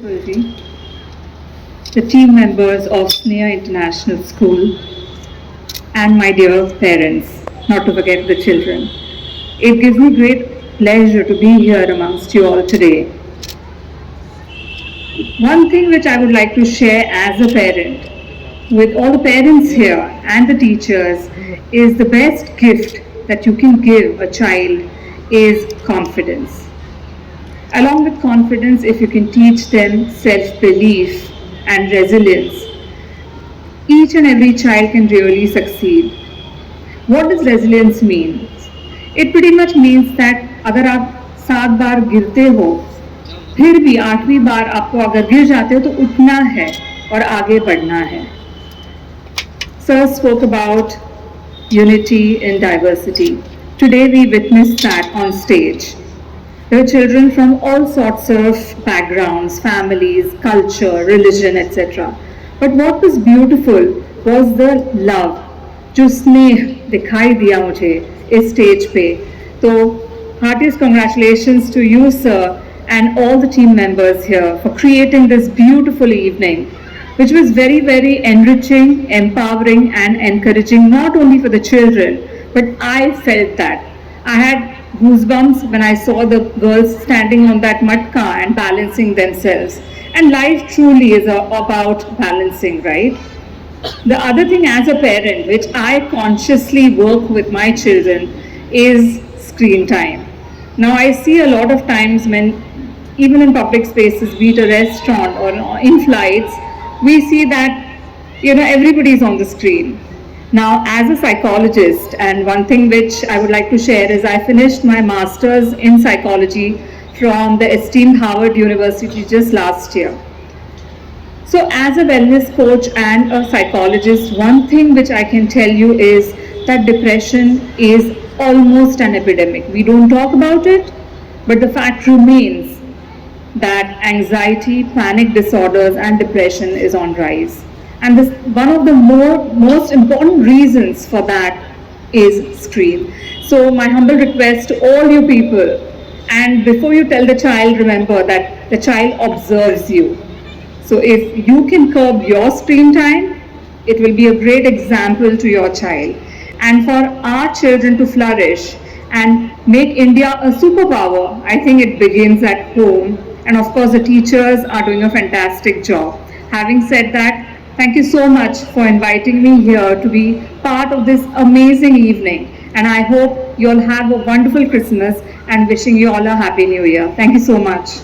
Principal ji, the team members of Sneha International School, and my dear parents, not to forget the children. It gives me great pleasure to be here amongst you all today. One thing which I would like to share as a parent with all the parents here and the teachers is the best gift that you can give a child is confidence. Along with confidence, if you can teach them self-belief and resilience, each and every child can really succeed. What does resilience mean? It pretty much means that अगर आप 7 बार गिरते हो फिर भी 8वीं बार आपको अगर गिर जाते हो तो उठना है और आगे बढ़ना है. Sir spoke about unity in diversity. Today we witnessed that on stage. There are children from all sorts of backgrounds, families, culture, religion, etc. But what was beautiful was the love. जो स्नेह दिखाई दिया मुझे इस stage पे. तो heartiest congratulations to you, sir, and all the team members here for creating this beautiful evening, which was very, very enriching, empowering, and encouraging, not only for the children, but I felt that. I had goosebumps when I saw the girls standing on that matka and balancing themselves. And life truly is about balancing, right? The other thing as a parent, which I consciously work with my children, is screen time. Now I see a lot of times when, even in public spaces, be it a restaurant or in flights, we see that, everybody is on the screen. Now, as a psychologist, and one thing which I would like to share is I finished my master's in psychology from the esteemed Harvard University just last year. So as a wellness coach and a psychologist, one thing which I can tell you is that depression is almost an epidemic. We don't talk about it, but the fact remains that anxiety, panic disorders, and depression is on rise. And one of the most important reasons for that is screen. So my humble request to all you people, and before you tell the child, remember that the child observes you. So if you can curb your screen time, it will be a great example to your child. And for our children to flourish and make India a superpower, I think it begins at home. And of course, the teachers are doing a fantastic job. Having said that, thank you so much for inviting me here to be part of this amazing evening. And I hope you all have a wonderful Christmas and wishing you all a Happy New Year. Thank you so much.